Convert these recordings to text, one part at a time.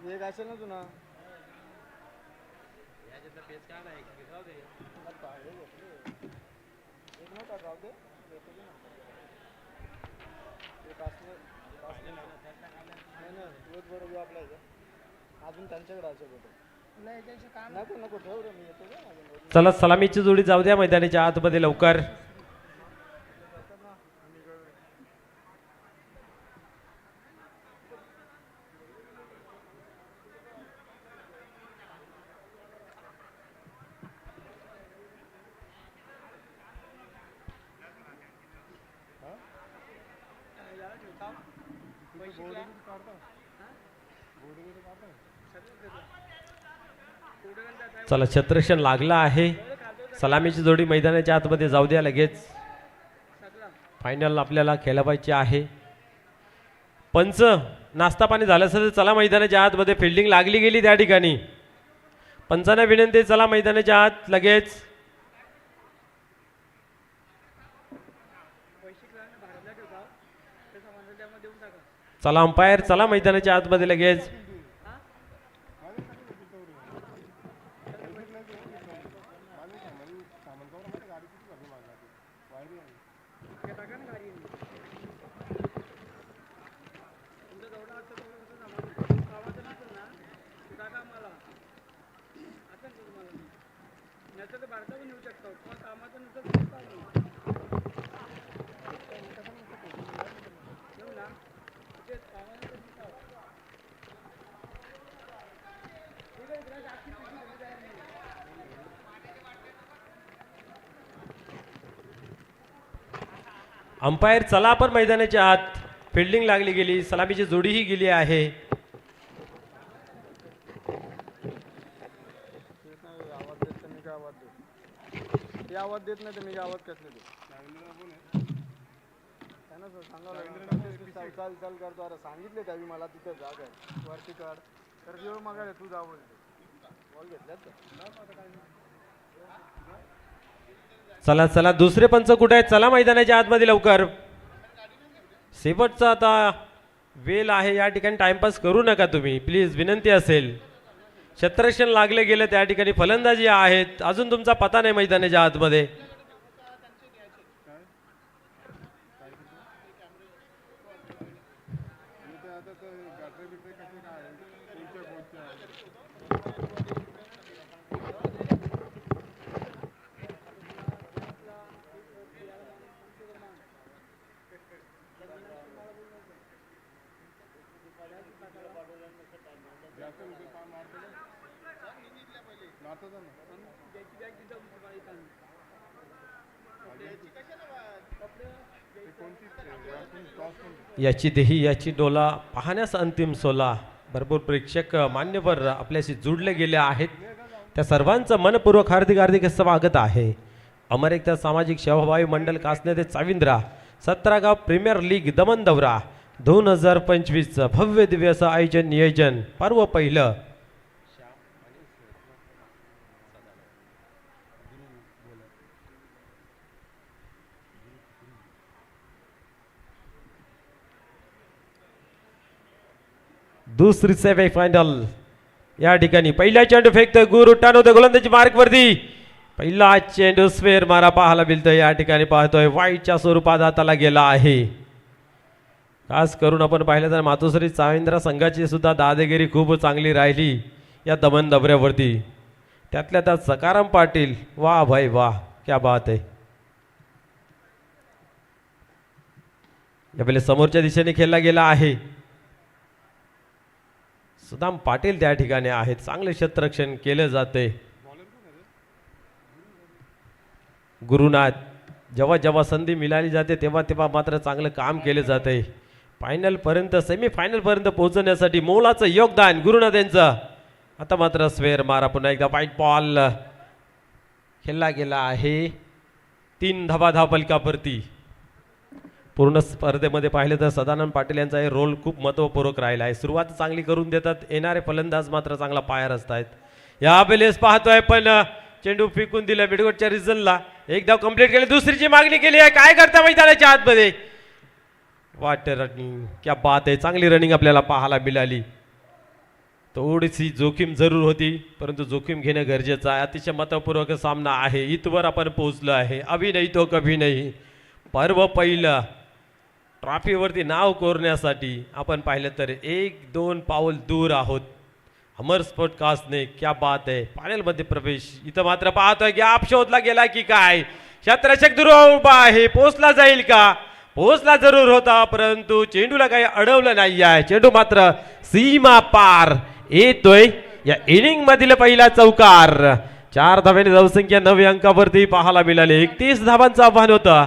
एक असेल ना तुला एक नव्हता राहू दे नाही ना तोच बरोबर आपला अजून त्यांच्याकडे असे फोटो नको नको ठेव रे मी येतो का चला सलामीची जोडी जाऊ द्या मैदानाच्या आतमध्ये लवकर. चला छत्रक्षण लागला आहे. सलामीची जोडी मैदानाच्या आतमध्ये जाऊ द्या लगेच. फायनल आपल्याला खेळायची आहे. पंच नाश्ता पाणी झालं असेल तर चला मैदानाच्या आतमध्ये. फिल्डिंग लागली गेली त्या ठिकाणी. पंचांना विनंती चला मैदानाच्या आत लगेच. चला अंपायर चला मैदानाच्या आतमध्ये लगेच. अंपायर चला पण मैदानाच्या आत. फिल्डिंग लागली गेली. सलामीची जोडीही गेली आहे. आवाज देत नाही तर मी आवाज कसले चाल चाल करतो. अरे सांगितले त्यावी मला तिथं जागा आहे वरती काढ तर जेव्हा मग तू जा बॉल घेतल्यात. चला चला दुसरे पंच कुठे आहेत. चला मैदानाच्या आतमध्ये लवकर. शेवटचा आता वेळ आहे या ठिकाणी. टाइमपास करू नका तुम्ही प्लीज विनंती असेल. छत्रक्षण लागले गेले त्या ठिकाणी. फलंदाजी आहेत. अजून तुमचा पता नाही मैदानाच्या आतमध्ये. याची देही याची डोला पाहण्यास अंतिम सोला. भरपूर प्रेक्षक मान्यवर आपल्याशी जुडले गेले आहेत. त्या सर्वांचं मनपूर्वक हार्दिक हार्दिक स्वागत आहे. अमर एकता सामाजिक सेवाभावी मंडळ कासने ते चाविंद्रा 17 गाव प्रीमियर लीग दमन दौरा 2025 भव्य दिव्य असं आयोजन नियोजन पर्व पहिलं. दुसरी सेमी फायनल या ठिकाणी. पहिला चेंडू फेकतोय गुरु टानवतोय गोलंदाजी मार्क वरती. पहिला चेंडू स्क्वेअर मारा पाहायला मिळतोय या ठिकाणी. पाहतोय वाईटच्या स्वरूपात हाताला गेला आहे. खास करून आपण पाहिलं तर मातोश्री चाविंद्रा संघाची सुद्धा दादेगिरी खूप चांगली राहिली या दमन दौऱ्यावरती. त्यातल्या त्यात सकाराम पाटील वाह भाई वाह क्या बात आहे. यावेळेस समोरच्या दिशेने खेळला गेला आहे. सुदाम पाटील त्या ठिकाणी आहेत. चांगले क्षेत्ररक्षण केलं जाते. गुरुनाथ जेव्हा जेव्हा संधी मिळाली जाते तेव्हा तेव्हा मात्र चांगलं काम केले जाते. फायनल पर्यंत सेमी फायनल पर्यंत पोहोचण्यासाठी मोलाचं योगदान गुरुनाथ यांचं. आता मात्र स्वेअर मारा पुन्हा एकदा व्हाईट बॉल खेळला गेला आहे. 3 धाव फलकावरती. पूर्ण स्पर्धेमध्ये पाहिलं तर सदानंद पाटील यांचा हे रोल खूप महत्त्वपूर्ण राहिला आहे. सुरुवात चांगली करून देतात. येणारे फलंदाज मात्र चांगला पायर असतात. या वेळेस पाहतोय पण चेंडू फेकून दिला मिडगोटच्या रिझनला. एक धाव कंप्लीट केली. दुसरीची मागणी केली आहे. काय करता मैदानाच्या आतमध्ये. वाट रनिंग क्या बात आहे. चांगली रनिंग आपल्याला पाहायला मिळाली. थोडीशी जोखीम जरूर होती, परंतु जोखीम घेणं गरजेचं आहे. अतिशय मतपूर्वक सामना आहे. इथवर आपण पोहोचलो आहे. अभी नाही तो कभी नाही. पर्व पहिलं ट्रॉफीवरती नाव कोरण्यासाठी आपण पाहिलं तर 1-2 पाऊल दूर आहोत. अमर स्पोर्ट कास्टने क्या बात आहे, फायनलमध्ये प्रवेश. इथं मात्र पाहतोय की आप शोधला गेला की काय, क्षेत्ररक्षक दूर उभा आहे. पोचला जाईल का? पोचला जरूर होता, परंतु चेंडूला काही अडवलं नाही आहे. चेंडू मात्र सीमा पार येतोय. या इनिंग मधील पहिला चौकार. 4 धाव्याने धावसंख्या 9 अंकावरती पाहायला मिळाले. 31 धावांचं आव्हान होतं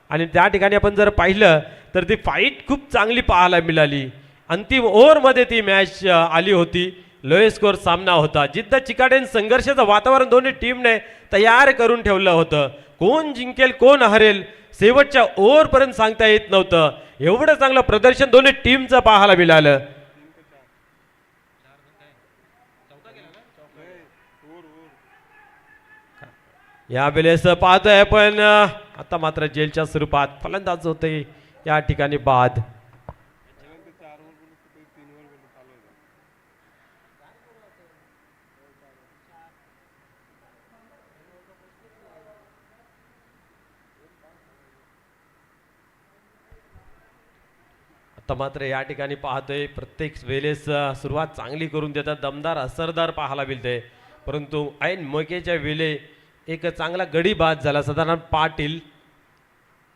आणि त्या ठिकाणी आपण जर पाहिलं तर ती फाईट खूप चांगली पाहायला मिळाली. अंतिम ओव्हरमध्ये ती मॅच आली होती. लोएस्ट स्कोर सामना होता. जिद्द चिकाटेन संघर्षाचं वातावरण दोन्ही टीमने तयार करून ठेवलं होतं. कोण जिंकेल कोण हरेल शेवटच्या ओव्हरपर्यंत सांगता येत नव्हतं. एवढं चांगलं प्रदर्शन दोन्ही टीमचं पाहायला मिळालं. यावेळेस पाहतोय पण आता मात्र जेलच्या स्वरूपात फलंदाज होते या ठिकाणी बाद. आता मात्र या ठिकाणी पाहतोय प्रत्येक वेळेस सुरुवात चांगली करून देतात, दमदार असरदार पाहायला मिळते, परंतु ऐन मौकेच्या वेळे एक चांगला गडी बाद झाला. साधारण पाटील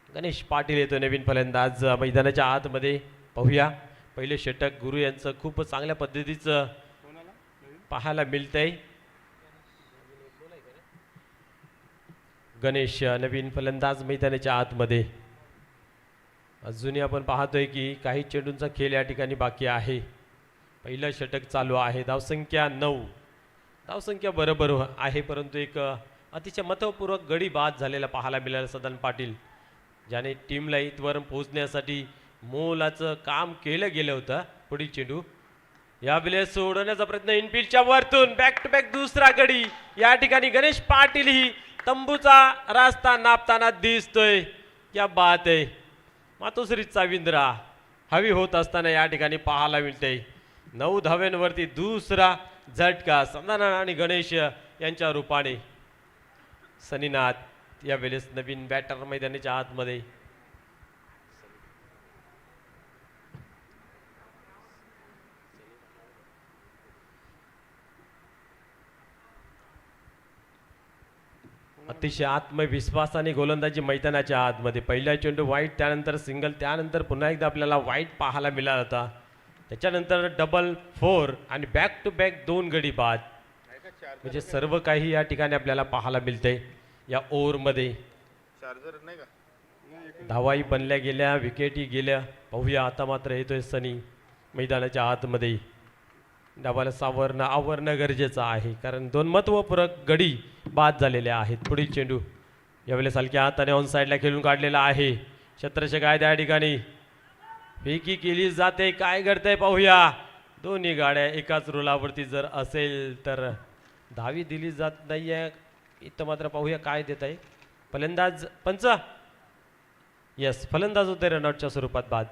गणेश पाटील येतो नवीन फलंदाज मैदानाच्या आतमध्ये. पाहूया पहिले षटक गुरु यांचं खूप चांगल्या पद्धतीचं पाहायला मिळतंय. गणेश नवीन फलंदाज मैदानाच्या आतमध्ये. अजूनही आपण पाहतोय की काही चेंडूंचा खेळ या ठिकाणी बाकी आहे. पहिलं षटक चालू आहे. धावसंख्या 9. धावसंख्या बरोबर आहे, परंतु एक अतिशय महत्त्वपूर्ण गडी बाद झालेला पाहायला मिळाला सदन पाटील, ज्याने टीमला इथवर पोहोचण्यासाठी मोलाचं काम केलं गेलं होतं. पुढील चेंडू यावेळेस सोडवण्याचा प्रयत्न इनफिल्डच्या वरतून बॅक टू बॅक दुसरा गडी. या ठिकाणी गणेश पाटील ही तंबूचा रास्ता नापताना दिसतोय. क्या बात आहे. मातोश्रीचा विंद्रा हवी होत असताना या ठिकाणी पाहायला मिळते. 9 धाव्यांवरती दुसरा झटका संधान आणि गणेश यांच्या रूपाने. सनीनाथ यावेळेस नवीन बॅटर मैदानाच्या आतमध्ये. अतिशय आत्मविश्वासाने गोलंदाजी मैदानाच्या आतमध्ये. पहिला चेंडू वाईट, त्यानंतर सिंगल, त्यानंतर पुन्हा एकदा आपल्याला वाईट पाहायला मिळाला होता. त्याच्यानंतर डबल 4 आणि बॅक टू बॅक 2 गडी बाद. म्हणजे सर्व काही या ठिकाणी आपल्याला पाहायला मिळते या ओव्हरमध्ये. धावाही बनल्या गेल्या, विकेटही गेल्या. पाहूया आता मात्र येतोय सनी मैदानाच्या आतमध्ये. डावाला सावरणं आवरणं गरजेचं आहे, कारण 2 महत्त्वपूर्ण गडी बाद झालेले आहेत. पुढील चेंडू यावेळेस हलक्या हाताने ऑन साईडला खेळून काढलेला आहे. क्षेत्ररक्षक आहे त्या ठिकाणी. फेकी केली जाते, काय घडतंय पाहूया. दोन्ही गाड्या एकाच रुलावरती जर असेल तर धावी दिली जात नाहीये. इथं मात्र पाहूया काय देत आहे फलंदाज. पंच यस, फलंदाज होते रनआउटच्या स्वरूपात बाद.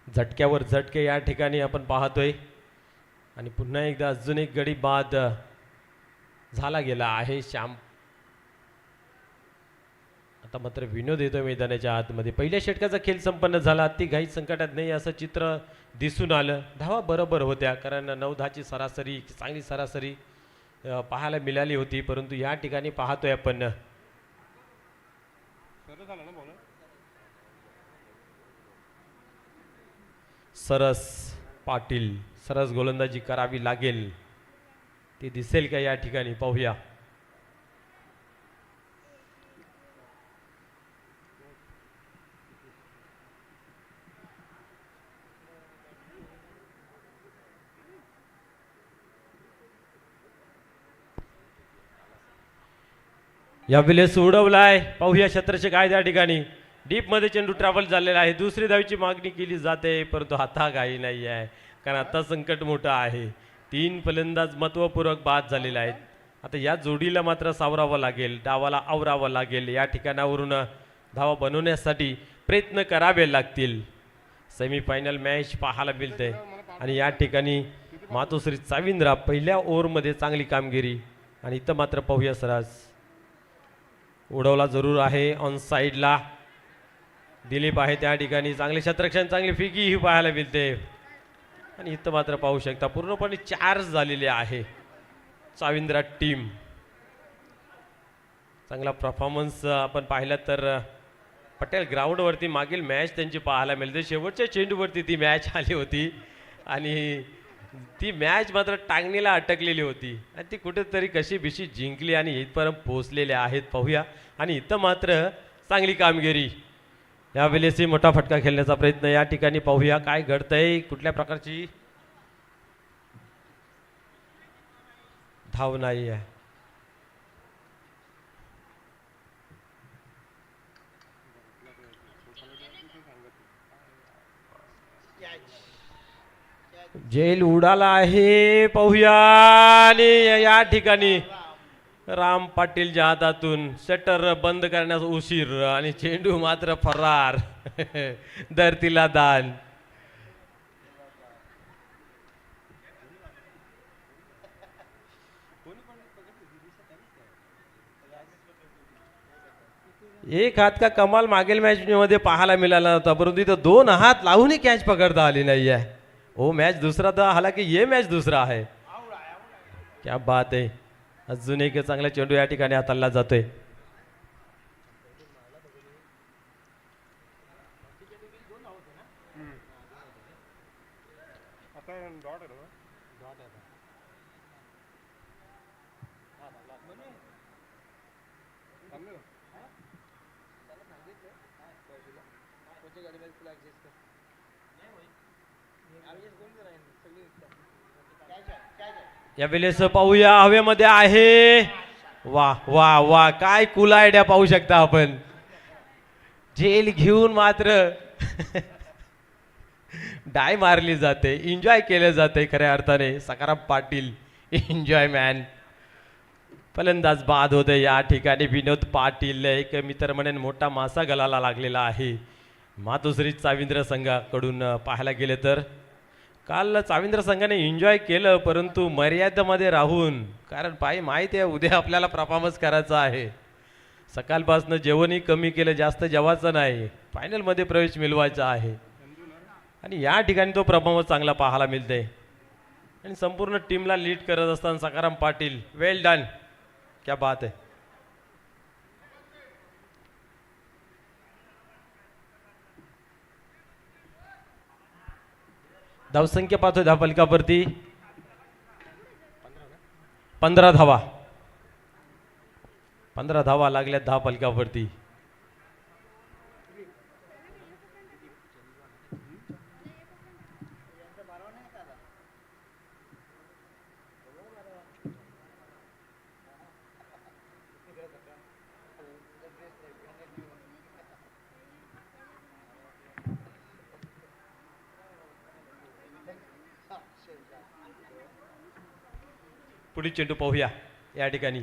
झटक्यावर झटके या ठिकाणी आपण पाहतोय आणि पुन्हा एकदा अजून एक गडी बाद झाला गेला आहे. श्याम आता मात्र विनोद येतोय मैदानाच्या आतमध्ये. पहिल्या षटकाचा खेळ संपन्न झाला. ती घाई संकटात नाही असं चित्र दिसून आलं. धावा बरोबर होत्या, कारण 9-10ची सरासरी चांगली सरासरी पाहायला मिळाली होती, परंतु या ठिकाणी पाहतोय आपण सरस पाटील. सरस गोलंदाजी करावी लागेल, ती दिसेल का या ठिकाणी पाहूया. या वेळेस उडवलाय, पाहूया क्षेत्ररक्षक काय त्या ठिकाणी. डीप मध्ये चेंडू ट्रॅव्हल झालेला आहे. दुसरी धावीची मागणी केली जाते, परंतु हाताघाई नाही आहे, कारण आता संकट मोठं आहे. 3 फलंदाज महत्वपूर्वक बाद झालेले आहेत. आता या जोडीला मात्र सावरावं लागेल, डावाला आवरावं लागेल. या ठिकाणावरून धावा बनवण्यासाठी प्रयत्न करावे लागतील. सेमीफायनल मॅच पाहायला मिळते आणि या ठिकाणी मातोश्री चाविंद्रा पहिल्या ओव्हरमध्ये चांगली कामगिरी. आणि इथं मात्र पाहूया सरास उडवला जरूर आहे ऑन साईडला. दिलीप आहे त्या ठिकाणी, चांगले क्षेत्ररक्षण, चांगली फिकी ही पाहायला मिळते. आणि इथं मात्र पाहू शकता पूर्णपणे चार्ज झालेले आहे चाविंद्रा टीम. चांगला परफॉर्मन्स आपण पाहिला तर पटेल ग्राउंडवरती मागील मॅच त्यांची पाहायला मिळते. शेवटच्या चेंडूवरती ती मॅच आली होती आणि ती मॅच मात्र टांगणीला अटकलेली होती आणि ती कुठेतरी कशी बिशी जिंकली आणि इथपर्यंत पोहोचलेले आहेत. पाहूया. आणि इथं मात्र चांगली कामगिरी. यावेळेसही मोठा फटका खेळण्याचा प्रयत्न या ठिकाणी. पाहूया काय घडतंय, कुठल्या प्रकारची धाव नाही आहे. जेल उडाला आहे, पाहूया. आणि या ठिकाणी राम पाटीलच्या हातातून शटर बंद करण्यास उशीर आणि चेंडू मात्र फरार. धरतीला दान. एक हात का कमाल मागील मॅच मध्ये पाहायला मिळाला होता, परंतु इथं 2 हात लावूनही कॅच पकडता आली नाही आहे. वो मैच दूसरा था, हालांकि ये मैच दूसरा है. क्या बात आहे. अजून एक चांगला चेंडू या ठिकाणी हाताळला जातोय. यावेळेस पाहूया हवेमध्ये आहे. वा वा वा, काय कूल आयडिया पाहू शकता आपण. जेल घेऊन मात्र डाय मारली जाते, एन्जॉय केले जाते खऱ्या अर्थाने. Sakharam Patil enjoy man. फलंदाज बाद होते या ठिकाणी विनोद पाटील. एक मित्र म्हणून मोठा मासा गलाला लागलेला आहे मातोश्री चाविंद्र संघाकडून. पाहायला गेले तर काल चाविंद्र संघाने एन्जॉय केलं, परंतु मर्यादेमध्ये राहून, कारण माहिती आहे उद्या आपल्याला परफॉर्मन्स करायचा आहे. सकाळपासून जेवणही कमी केलं, जास्त जेवायचं नाही, फायनलमध्ये प्रवेश मिळवायचा आहे. आणि या ठिकाणी तो परफॉर्मन्स चांगला पाहायला मिळते आणि संपूर्ण टीमला लीड करत असताना सकाराम पाटील, वेल डन, क्या बात आहे. धावसंख्या पाहतोय धावफलकावरती 15 धावा. 15 धावा लागल्यात धावफलकावरती. पुढील चेंडू पाहूया या ठिकाणी.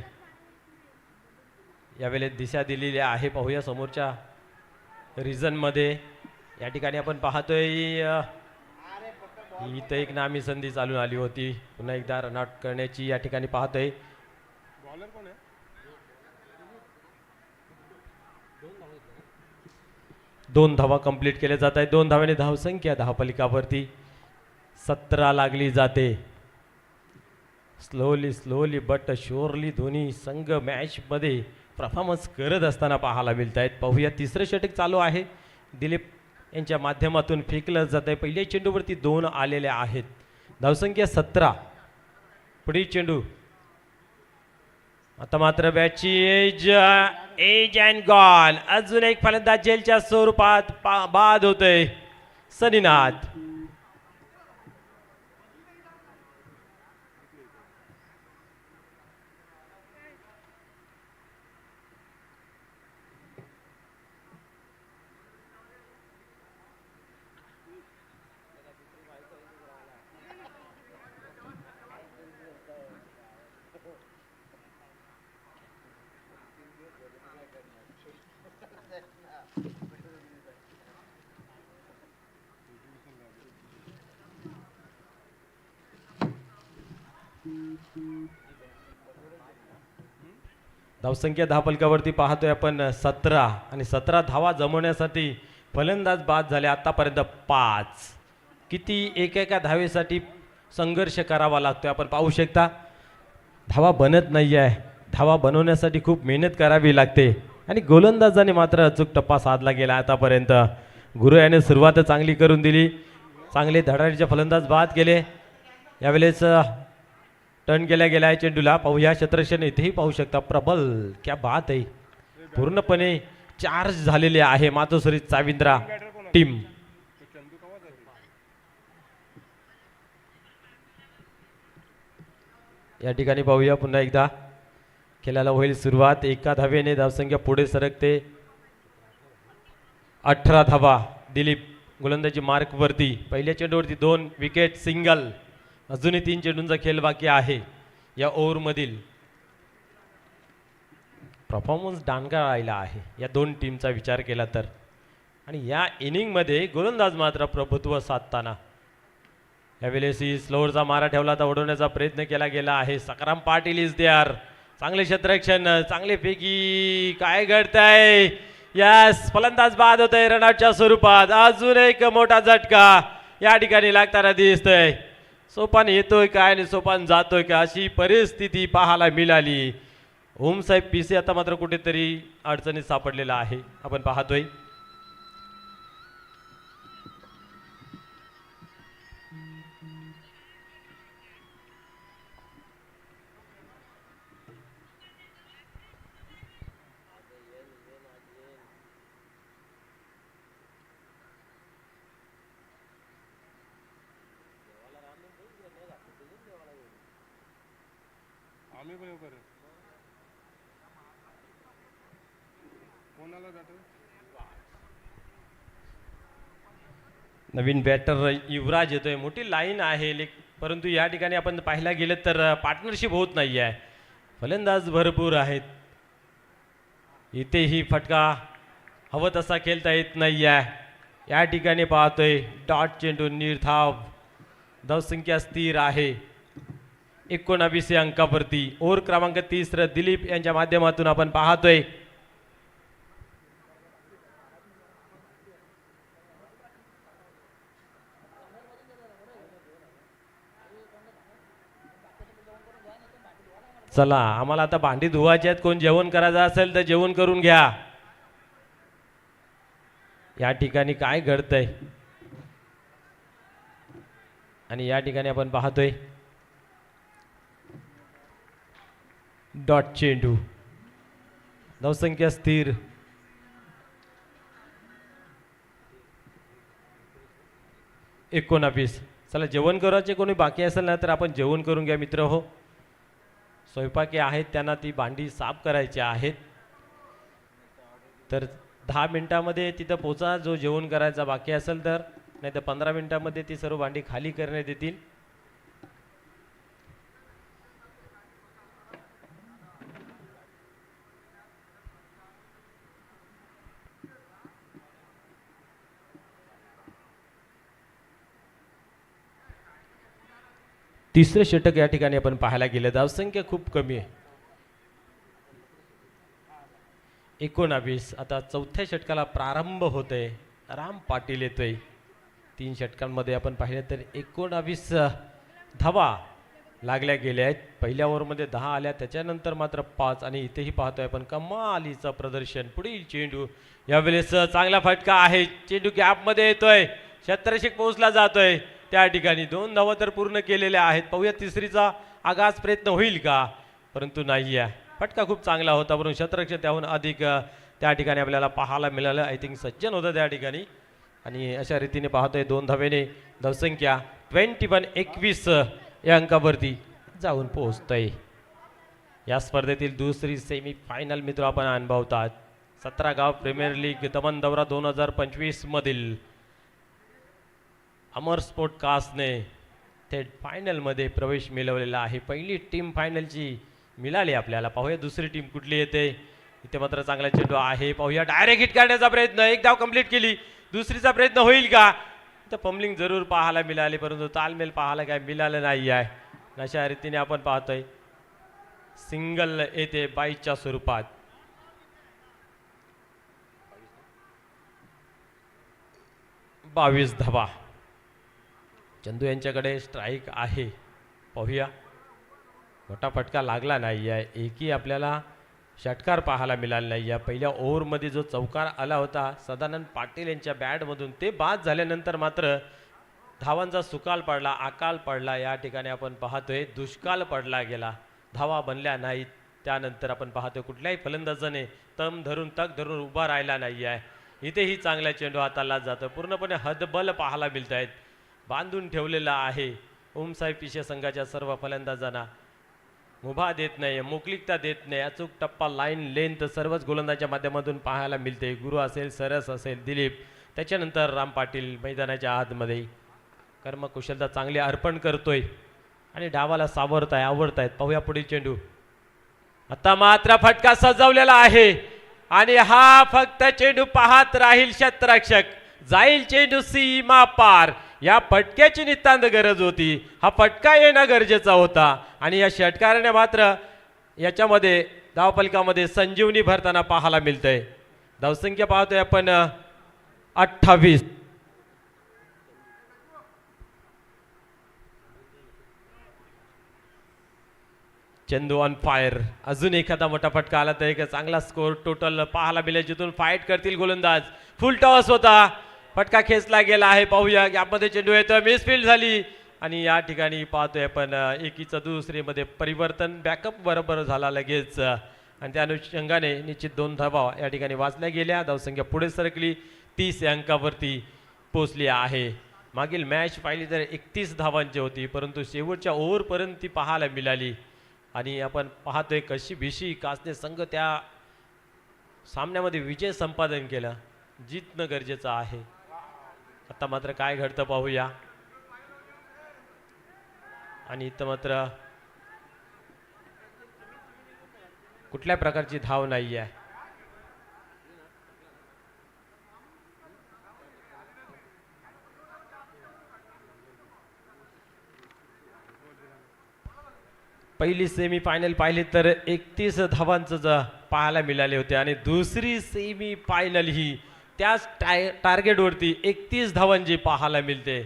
यावेळेस दिशा दिलेली आहे. पाहूया समोरच्या रिजन मध्ये या ठिकाणी आपण पाहतोय इथं एक नामी संधी चालून आली होती, पुन्हा एकदा रनआउट करण्याची या ठिकाणी पाहतोय. दोन धावा कंप्लीट केल्या जात आहेत. 2 धावाने धावसंख्या धावफलकावरती 17 लागली जाते. स्लोली बट शुअरली दोन्ही संघ मॅच मध्ये परफॉर्मन्स करत असताना पाहायला मिळत आहेत. पाहूया तिसरं षटक चालू आहे. दिलीप यांच्या माध्यमातून फेकलं जात आहे. पहिल्या चेंडूवरती 2 आलेले आहेत. धावसंख्या 17. पुढील चेंडू. आता मात्र बॅटची एज अँड गॉन. अजून एक फलंदाज जेलच्या स्वरूपात बाद होतोय सनीनाथ. धावसंख्या धावफलकावरती पाहतोय आपण 17 आणि 17 धावा जमवण्यासाठी फलंदाज बाद झाले आतापर्यंत 5. किती एकेका धावेसाठी संघर्ष करावा लागतोय आपण पाहू शकता. धावा बनत नाही आहे, धावा बनवण्यासाठी खूप मेहनत करावी लागते आणि गोलंदाजाने मात्र अचूक टप्पा साधला गेला आतापर्यंत. गुरु याने सुरुवात चांगली करून दिली, चांगले धडाडीचे फलंदाज बाद केले. यावेळेस टर्न केल्या गेला आहे चेंडूला. पाहूया क्षेत्ररक्षण इथेही पाहू शकता प्रबल, क्या बात आहे, पूर्णपणे चार्ज झालेले आहे मातोश्री चाविंद्रा टीम. या ठिकाणी पाहूया पुन्हा एकदा खेळायला होईल सुरुवात. एका धावेने धावसंख्या पुढे सरकते. 18 धावा दिलीप गोलंदाजी मार्क वरती. पहिल्या चेंडूवरती 2 विकेट सिंगल. अजूनही 3 चेंडूंचा खेळ बाकी आहे या ओव्हरमधील. परफॉर्मन्स डांगा राहिला आहे या दोन टीमचा विचार केला तर. आणि या इनिंगमध्ये गोलंदाज मात्र प्रभुत्व साधताना यावेळेस स्लोअरचा मारा ठेवला तर ओढवण्याचा प्रयत्न केला गेला आहे. Sakharam Patil is there. चांगले क्षेत्ररक्षण, चांगले पैकी काय घडतंय. यस, फलंदाज बाद होत आहे रनआउटच्या स्वरूपात. अजून एक मोठा झटका या ठिकाणी लागताना दिसतोय. सोपान येतोय काय आणि सोपान जातोय का अशी परिस्थिती पाहायला मिळाली. ओमसाहेब पिसे आता मात्र कुठेतरी अडचणीत सापडलेला आहे आपण पाहतोय. नवीन बॅटर युवराज येतोय. मोठी लाईन आहे परंतु या ठिकाणी आपण पाहायला गेलं तर पार्टनरशिप होत नाही आहे. फलंदाज भरपूर आहेत. इथेही फटका हवं तसा खेळता येत नाही आहे. या ठिकाणी पाहतोय डॉट चेंडू निर्धाव. धावसंख्या स्थिर आहे 19 अंकावरती. ओव्हर क्रमांक 30 दिलीप यांच्या माध्यमातून आपण पाहतोय. चला, आम्हाला आता भांडी धुवायची आहेत. कोण जेवण करायचं असेल तर जेवण करून घ्या. या ठिकाणी काय घडतंय आणि या ठिकाणी आपण पाहतोय डॉट चेंडू. धावसंख्या स्थिर. एकोणावीस. चला, जेवण करायचे कोणी बाकी असेल ना तर आपण जेवण करून घ्या मित्र हो. स्वयंपाकी आहेत त्यांना ती भांडी साफ करायची आहेत. तर 10 मिनिटामध्ये तिथं पोचा जो जेवण करायचा बाकी असेल तर, नाही तर 15 मिनिटामध्ये ती सर्व भांडी खाली करण्यात येतील. तिसरे षटक या ठिकाणी आपण पाहायला गेलं. धावसंख्या खूप कमी आहे 19. आता चौथ्या षटकाला प्रारंभ होतोय. राम पाटील येतोय. 3 षटकांमध्ये आपण पाहिलं तर 19 धावा लागल्या गेल्या आहेत. पहिल्या ओव्हरमध्ये 10 आल्या, त्याच्यानंतर मात्र 5. आणि इथेही पाहतोय आपण कमालीचं प्रदर्शन. पुढील चेंडू यावेळेस चांगला फटका आहे. चेंडू गॅपमध्ये येतोय, क्षेत्ररक्षक पोहोचला जातोय. त्या ठिकाणी 2 धावा तर पूर्ण केलेल्या आहेत. पाहूया तिसरीचा आगाज प्रयत्न होईल का, परंतु नाही आहे. फटका खूप चांगला होता परंतु क्षेत्ररक्षक त्याहून अधिक त्या ठिकाणी आपल्याला पाहायला मिळालं. आय थिंक सज्जन होतं त्या ठिकाणी. आणि अशा रीतीने पाहतोय 2 धावेने धावसंख्या 21 या अंकावरती जाऊन पोहोचतोय. या स्पर्धेतील दुसरी सेमी फायनल मित्र आपण अनुभवतात. 17 गाव प्रीमियर लीग दमन दौरा 2025 मधील अमर स्पोर्ट कास्टने थेट फायनलमध्ये प्रवेश मिळवलेला आहे. पहिली टीम फायनलची मिळाली आपल्याला. पाहूया दुसरी टीम कुठली येते. इथे मात्र चांगला चेंडू आहे. पाहूया डायरेक्ट हिट काढण्याचा प्रयत्न. एक धाव कंप्लीट केली. दुसरीचा प्रयत्न होईल का. तर फंबलिंग जरूर पाहायला मिळाली परंतु तालमेल पाहायला काय मिळालं नाही आहे. अशा रीतीने आपण पाहतोय सिंगल येते बाईच्या स्वरूपात. 22 धावा. चंदू यांच्याकडे स्ट्राईक आहे. पाहूया. मोठा फटका लागला नाही आहे. एकही आपल्याला षटकार पाहायला मिळाला नाही आहे. पहिल्या ओव्हरमध्ये जो चौकार आला होता सदानंद पाटील यांच्या बॅटमधून ते बाद झाल्यानंतर मात्र धावांचा सुकाल पडला, अकाल पडला. या ठिकाणी आपण पाहतोय दुष्काळ पडला गेला, धावा बनल्या नाहीत. त्यानंतर आपण पाहतोय कुठल्याही फलंदाजाने तग धरून उभा राहिला नाही आहे. इथेही चांगला चेंडू हाताला जातं. पूर्णपणे हदबल पाहायला मिळत आहेत. बांधून ठेवलेला आहे ओमसाहेब पिशे संघाच्या सर्व फलंदाजांना. मुभा देत नाही, मोकळीकता देत नाही. अचूक टप्पा, लाईन, लेंथ सर्वच गोलंदाजाच्या माध्यमातून पाहायला मिळते. गुरु असेल, सरस असेल, दिलीप, त्याच्यानंतर राम पाटील मैदानाच्या आतमध्ये कर्मकुशलता चांगली अर्पण करतोय आणि डावाला सावरताय, आवडतायत. पाहूया पुढील चेंडू. आता मात्र फटका सजवलेला आहे आणि हा फक्त चेंडू पाहत राहील क्षेत्ररक्षक. जाईल चेंडू सीमा पार. या फटक्याची नितांत गरज होती. हा फटका येणं गरजेचा होता आणि या षटकाराने मात्र याच्यामध्ये धावफलकामध्ये संजीवनी भरताना पाहायला मिळतंय. धावसंख्या पाहतोय आपण 28. Chandu on fire. अजून एखादा मोठा फटका आला तर एक चांगला स्कोर टोटल पाहायला मिळेल, जिथून फाईट करतील गोलंदाज. फुल टॉस होता, फटका खेचला गेला आहे. पाहूया यामध्ये चेंडू येतो, मिसफिल्ड झाली आणि या ठिकाणी पाहतोय आपण एकीचं दुसरीमध्ये परिवर्तन. बॅकअप बरोबर झाला लगेच आणि त्या अनुषंगाने निश्चित 2 धावा या ठिकाणी वाचल्या गेल्या. धावसंख्या पुढे सरकली, 30 अंकावरती पोचली आहे. मागील मॅच पाहिली तर 31 धावांची होती, परंतु शेवटच्या ओव्हरपर्यंत ती पाहायला मिळाली आणि आपण पाहतोय कशी भिशी कासने संघ त्या सामन्यामध्ये विजय संपादन केला. जितणं गरजेचं आहे. आता मात्र काय घडतं पाहूया. आणि इथं मात्र कुठल्या प्रकारची धाव नाही आहे. पहिली सेमी फायनल पाहिली तर 31 धावांचं पाहायला मिळाले होते आणि दुसरी सेमी फायनल ही त्याच टार्गेटवरती 31 धावांची पाहायला मिळते.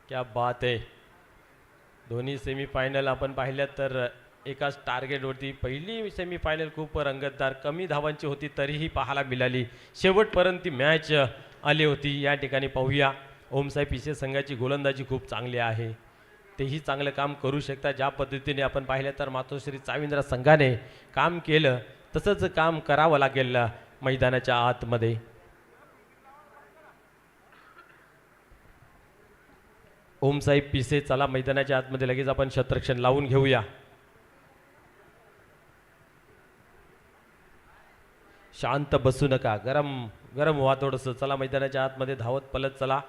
क्या बात आहे. दोन्ही सेमी फायनल आपण पाहिल्या तर एकाच टार्गेटवरती. पहिली सेमी फायनल खूप रंगतदार, कमी धावांची होती तरीही पाहायला मिळाली. शेवटपर्यंत ती मॅच आली होती. या ठिकाणी पाहूया ओमसाहेब पिशे संघाची गोलंदाजी खूप चांगली आहे. तेही चांगलं काम करू शकतात. ज्या पद्धतीने आपण पाहिलं तर मातोश्री चाविंद्र संघाने काम केलं तसंच काम करावं लागेल मैदानाच्या आतमध्ये. ओमसाहेब पिसे चला मैदानाच्या आतमध्ये लगेच आपण क्षेत्ररक्षण लावून घेऊया. शांत बसू नका, गरम गरम व्हा थोडंसं. चला मैदानाच्या आतमध्ये धावत पलत चला.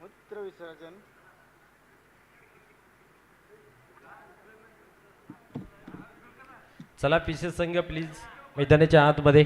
मूत्र विसर्जन. चला पिसे संघ प्लीज मैदानाच्या आतमध्ये.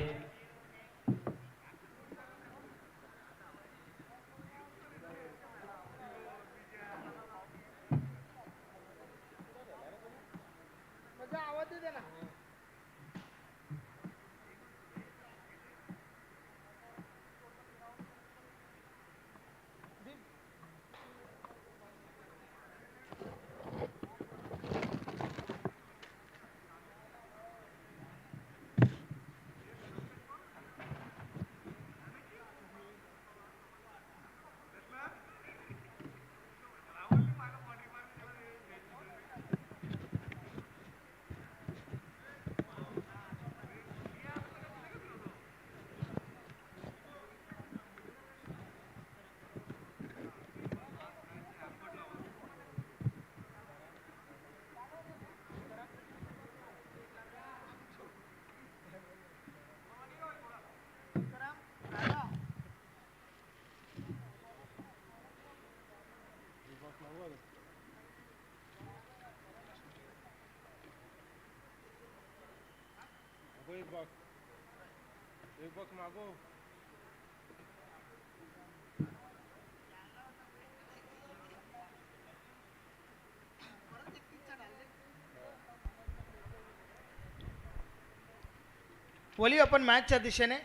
वली आपण मॅचच्या दिशेने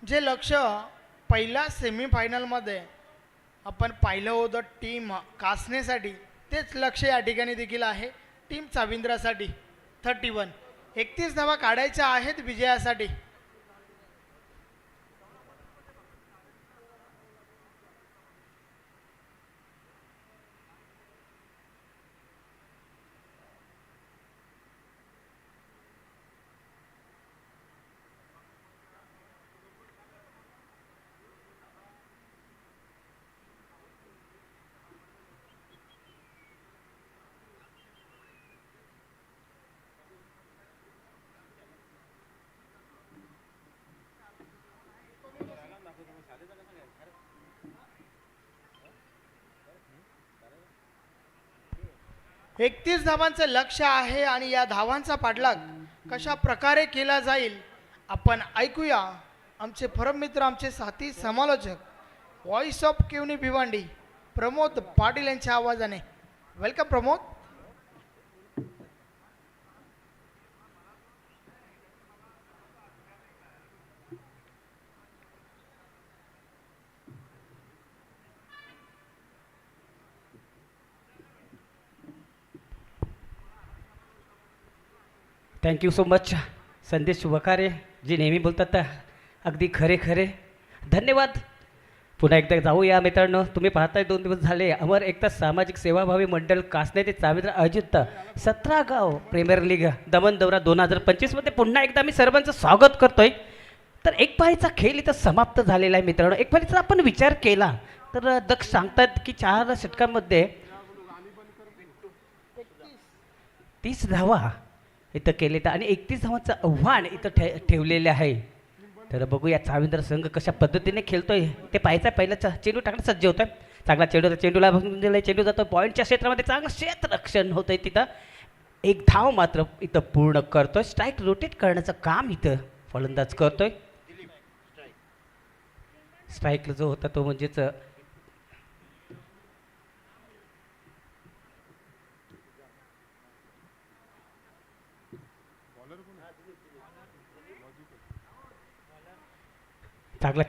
जे लक्ष पहिल्या सेमीफायनलमध्ये आपण पाहिलं होतं टीम कासनेसाठी, तेच लक्ष या ठिकाणी देखील आहे टीम चाविंद्रासाठी. 31 31 धावा काढायच्या आहेत विजयासाठी. एकतीस धावांचं लक्ष आहे आणि या धावांचा पाठलाग कशा प्रकारे केला जाईल आपण ऐकूया. आमचे परममित्र, आमचे साथी समालोचक, व्हॉइस ऑफ केवनी भिवंडी प्रमोद पाटील यांच्या आवाजाने. Welcome Pramod. Thank you so much संदेश शुभकार्य जे नेहमी बोलतात अगदी खरे खरे धन्यवाद. पुन्हा एकदा जाऊया मित्रांनो. तुम्ही पाहताय 2 दिवस झाले अमर एकता सामाजिक सेवाभावी मंडळ कासने ते चाविंद्र आयोजित 17 गाव प्रीमियर लीग दमन दौरा 2025 मध्ये पुन्हा एकदा मी सर्वांचं स्वागत करतोय. तर एक पारीचा खेळ इथं समाप्त झालेला आहे मित्रांनो. एक पारीचा आपण विचार केला तर दक्ष सांगतात की 4 षटकांमध्ये 30 धावा इथं केले तर आणि 31 धावांचं आव्हान इथं ठेवलेले आहे. तर बघूया चाविंद्र संघ कशा पद्धतीने खेळतोय ते पाहायचं. पहिला चेंडू टाकणं सज्ज होतं. चांगला चेंडूला चेंडू जातो पॉईंटच्या क्षेत्रामध्ये. चांगलं क्षेत्ररक्षण होतंय तिथं. एक धाव मात्र इथं पूर्ण करतोय. स्ट्राईक रोटेट करण्याचं काम इथं फलंदाज करतोय. स्ट्राईक जो होता तो म्हणजेच चांगला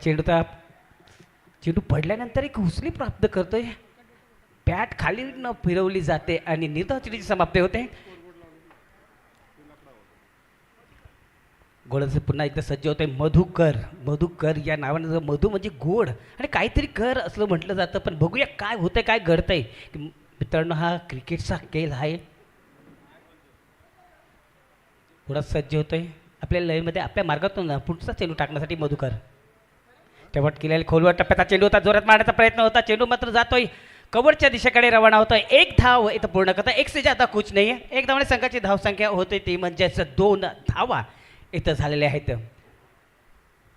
चेंडू पडल्यानंतर एक हुसली प्राप्त करतोय. बॅट खाली न फिरवली जाते आणि निर्धाव चेंडूची समाप्ती होते. गोळाचं पुन्हा एकदा सज्ज होतंय मधुकर या नावानं. जर मधु म्हणजे गोड आणि काहीतरी कर असं म्हटलं जातं. पण बघूया काय होतंय काय घडतंय. मित्रांनो हा क्रिकेटचा खेळ आहे. थोडा सज्ज होतोय आपल्या लयमध्ये आपल्या मार्गातून पुढचा चेंडू टाकण्यासाठी मधुकर. तेवढ केलेल्या खोलवर टप्प्याचा चेंडू होता. जोरात मारण्याचा प्रयत्न होता. चेंडू मात्र जातोय कवरच्या दिशेकडे रवाना होतोय. एक धाव इथं पूर्ण करता. एक से ज्यादा कुछ नाही आहे. एक धावाने संघाची धावसंख्या होते ती म्हणजेच 2 धावा इथं झालेल्या आहेत.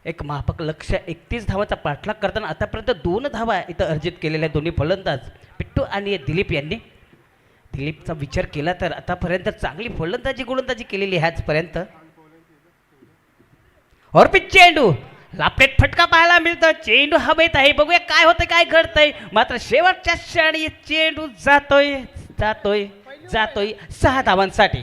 एक माफक लक्ष 31 धावांचा पाठलाग करताना आतापर्यंत 2 धावा इथं अर्जित केलेल्या दोन्ही फलंदाज पिट्टू आणि दिलीप यांनी. दिलीपचा विचार केला तर आतापर्यंत चांगली फलंदाजी गोलंदाजी केलेली आहे आजपर्यंत. और पिच चेंडू लापेट फटका पाहायला मिळतो. चेंडू हवेत आहे. बघूया काय होतं काय घडतंय. मात्र शेवटच्या क्षणी चेंडू जातोय 6 धावांसाठी.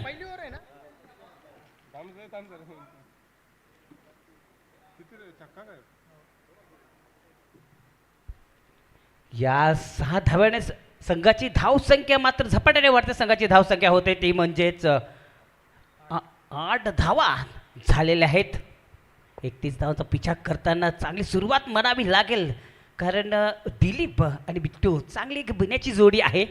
या 6 धाव्याने संघाची धावसंख्या मात्र झपाट्याने वाढते. संघाची धावसंख्या होते ती म्हणजेच 8 धावा झालेल्या आहेत. 31 धावांचा पिछा करताना चांगली सुरुवात म्हणावी लागेल कारण दिलीप आणि बिट्टू चांगली एक बिण्याची जोडी आहे.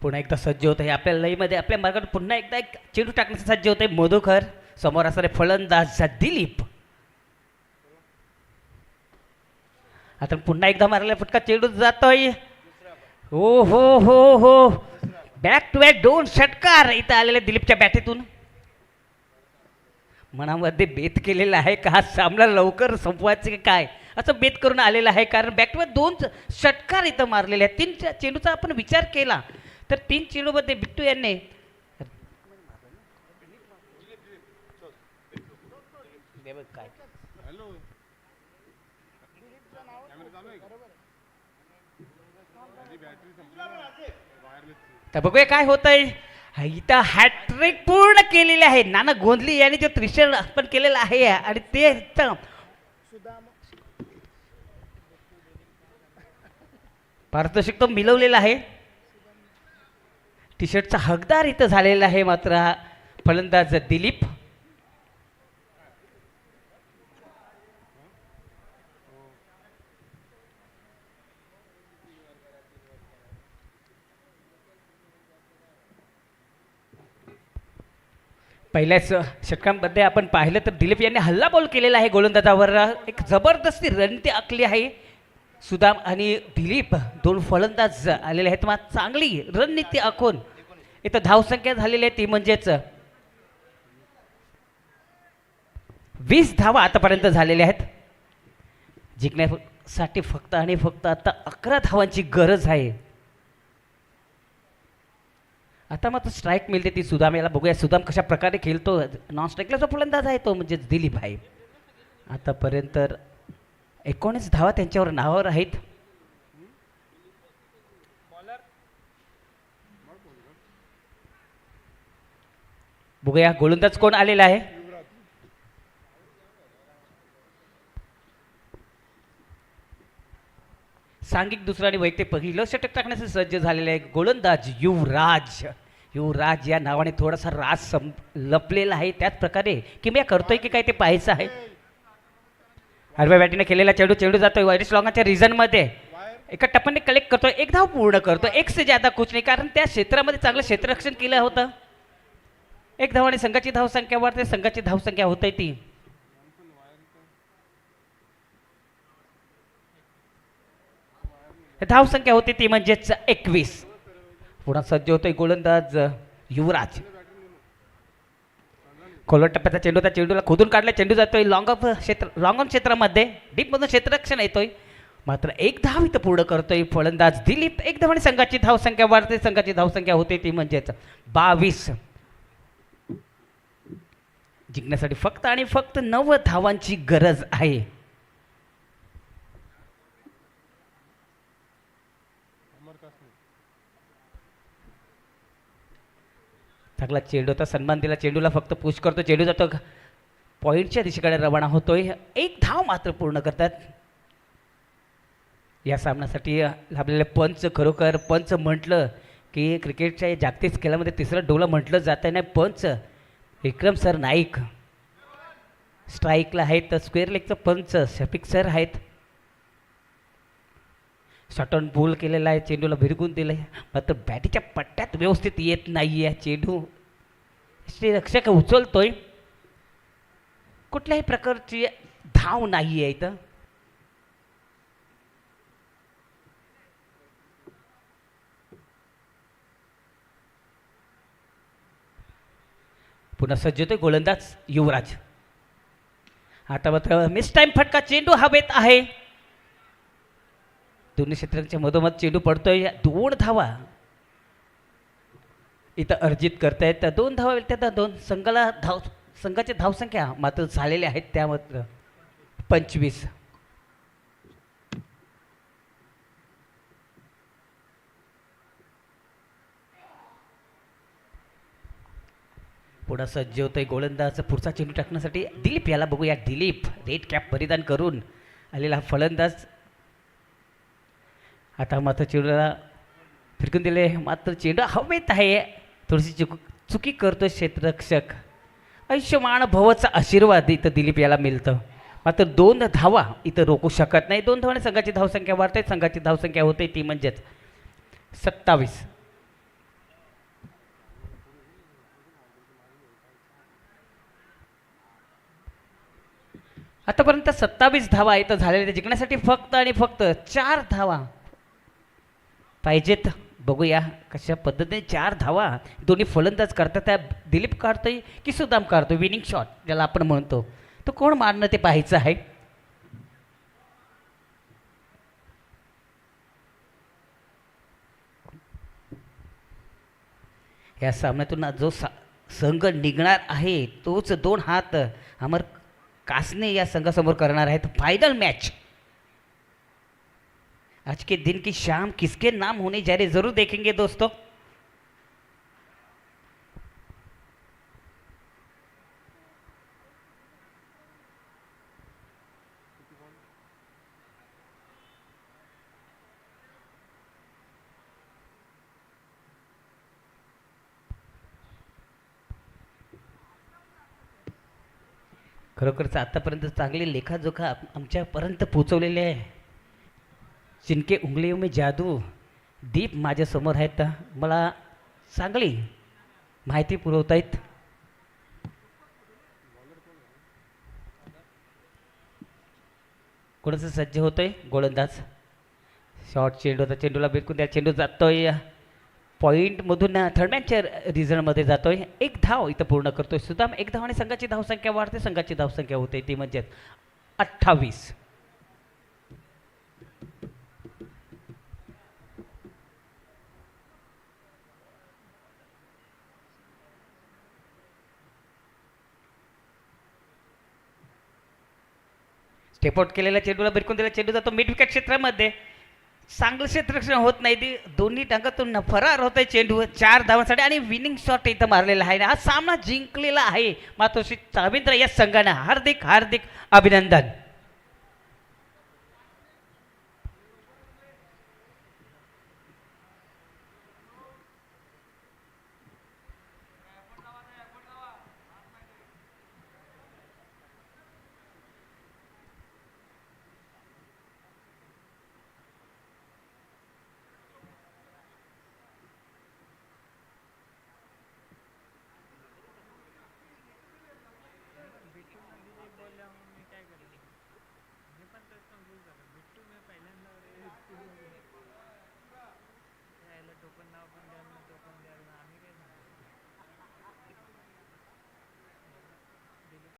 पुन्हा एकदा सज्ज होत आहे आपल्या लईमध्ये. आपल्या मार्गात पुन्हा एकदा एक चेंडू टाकण्याचा सज्ज होत आहे मधुकर. समोर असणारे फलंदाज दिलीप. आता पुन्हा एकदा मारलेला फटका चेंडू जातोय. हो हो हो हो, बॅक टू बॅक 2 षटकार इथं आलेल्या दिलीपच्या बॅटीतून. मनामध्ये बेत केलेला आहे का हा सामना लवकर संपवायचं की काय, असं बेत करून आलेला आहे. कारण बॅक टू बॅक 2 षटकार इथं मारलेले आहेत. 3 चेंडूचा आपण विचार केला तर 3 चेंडूमध्ये बिट्टू यांनी काय तर बघूया काय होतंय. इथं हॅट्रिक पूर्ण केलेली आहे. नाना गोंधली यांनी जो त्रिशूल आपण केलेला आहे आणि ते इथं पारितोषिक तो मिळवलेला आहे. टी शर्टचा हकदार इथं झालेला आहे मात्र हा फलंदाज दिलीप. पहिल्याच षटकांमध्ये आपण पाहिलं तर दिलीप यांनी हल्ला बॉल केलेला आहे गोलंदाजावर. एक जबरदस्ती रणनीती आखली आहे. सुदाम आणि दिलीप 2 फलंदाज आलेले आहेत. मग चांगली रणनीती आखून इथं धावसंख्या झालेली आहे ती म्हणजेच 20 धावा आतापर्यंत झालेल्या आहेत. जिंकण्यासाठी फक्त आणि फक्त आता 11 धावांची गरज आहे. आता मात्र स्ट्राईक मिळते ती सुदाम याला. बघूया सुदाम कशा प्रकारे खेळतो. नॉन स्ट्राईकला जो फलंदाज आहे तो म्हणजे दिलीप आहे. आतापर्यंत 19 धावा त्यांच्यावर नावावर आहेत. बघूया गोलंदाज कोण आलेला आहे. सांघिक दुसरा आणि वैयक्तिक पहिलं षटक टाकण्यासाठी सज्ज झालेले आहे गोलंदाज युवराज. युवराज या नावाने थोडासा राज लपलेला आहे. त्याच प्रकारे किमया करतोय की काय ते पाहायचं आहे. हरव्या बॅटीने केलेला चेंडू जातोय वायरिस लॉंगाच्या रिझनमध्ये. एका टप्प्याने कलेक्ट करतोय. 1 धाव पूर्ण करतोय. 1 से ज्यादा कुछ नाही कारण त्या क्षेत्रामध्ये चांगलं क्षेत्ररक्षण केलं होतं. 1 धावाने संघाची धावसंख्या वाढते. संघाची धावसंख्या होते ती धावसंख्या होती ती म्हणजेच 21. पुन्हा सज्ज होतोय गोलंदाज युवराज. खोलवर टप्प्याचा चेंडू त्या चेंडूला खोदून काढला. चेंडू जातोय लॉंग ऑफ क्षेत्रामध्ये. डीपमधून क्षेत्ररक्षण येतोय मात्र 1 धाव इथं पूर्ण करतोय फलंदाज दिलीप. 1 धावाने संघाची धावसंख्या वाढते. संघाची धावसंख्या होते ती म्हणजेच 22. जिंकण्यासाठी फक्त आणि फक्त 9 धावांची गरज आहे. चांगला चेंडूचा सन्मान दिला. चेंडूला फक्त पुश करतो. चेंडू जातो पॉईंटच्या दिशेकडे रवाना होतोय. 1 धाव मात्र पूर्ण करतात. या सामन्यासाठी लाभलेले पंच खरोखर पंच म्हटलं की क्रिकेटच्या जागतिक खेळामध्ये 3रं डोलं म्हटलं जातं. नाही पंच विक्रम सर नाईक स्ट्राईकला आहेत. स्क्वेअर लेगचं पंच शफिक सर आहेत. शॉट ऑन बॉल केलेला आहे. चेंडूला भिरगून दिलंय मात्र बॅटीच्या पट्ट्यात व्यवस्थित येत नाही आहे. चेंडू रक्षक उचलतोय. कुठल्याही प्रकारची धाव नाही आहे इथं. पुन्हा सज्ज होतोय गोलंदाज युवराज. आता मात्र मिस टाइम फटका. चेंडू हवेत आहे. दोन्ही क्षेत्रांच्या मधोमध चेंडू पडतोय. 2 धावा इथं अर्जित करतायत. 2 धावा त्या 2 संघाची धावसंख्या मात्र झालेल्या आहेत त्या मात्र 25. पुढं सज्ज होतोय गोलंदाज. पुढचा चेंडू टाकण्यासाठी दिलीप याला बघूया. दिलीप रेड कॅप परिधान करून आलेला फलंदाज. आता मात्र चेंडूला फिरकून दिले मात्र चेंडू हवेत आहे. थोडीशी चुकी करतोय क्षेत्ररक्षक. आयुष्यमान भवचा आशीर्वाद इथं दिलीप याला मिळतं मात्र 2 धावा इथं रोखू शकत नाही. 2 धावाने संघाची धावसंख्या वाढते. संघाची धावसंख्या होते ती म्हणजेच 27. आतापर्यंत 27 धावा इथं झालेल्या जिंकण्यासाठी फक्त आणि फक्त 4 धावा पाहिजेत. बघूया कशा पद्धतीने 4 धावा दोन्ही फलंदाज करतात. त्या दिलीप काढतोय की सुदाम काढतोय विनिंग शॉट ज्याला आपण म्हणतो, तो कोण मारणं ते पाहायचं आहे. या सामन्यातून जो संघ निघणार आहे तोच 2 हात अमर कासने या संघासमोर करणार आहेत. फायनल मैच आज के दिन की शाम किसके नाम होने जा रहे जरूर देखेंगे दोस्तों. खरोखरच आतापर्यंत चांगले लेखाजोखा आमच्यापर्यंत पोचवलेले आहे. जिनके उंगलियों में जादू दीप माझ्यासमोर आहेत, मला चांगली माहिती पुरवतायत. कोणाचं सज्ज होतोय गोलंदाज. शॉर्ट चेंडू होता, चेंडूला बिरकून द्या, चेंडू जातोय पॉईंटमधून थर्ड मॅचच्या रिझल्टमध्ये जातोय. 1 धाव इथं पूर्ण करतोय सुदाम. 1 धाव आणि संघाची धावसंख्या वाढते, संघाची धावसंख्या होते ती म्हणजे 28. स्टेपआउट केलेल्या चेंडूला बिरकून दिला, चेंडू जातो मिड विकेट क्षेत्रामध्ये. चांगलं क्षेत्ररक्षण होत नाही, ती दोन्ही टांगातून फरार होत आहे चेंडू 4 धावांसाठी आणि विनिंग शॉट इथं मारलेला आहे. हा सामना जिंकलेला आहे मातोश्री रवींद्र या संघानं. हार्दिक हार्दिक अभिनंदन.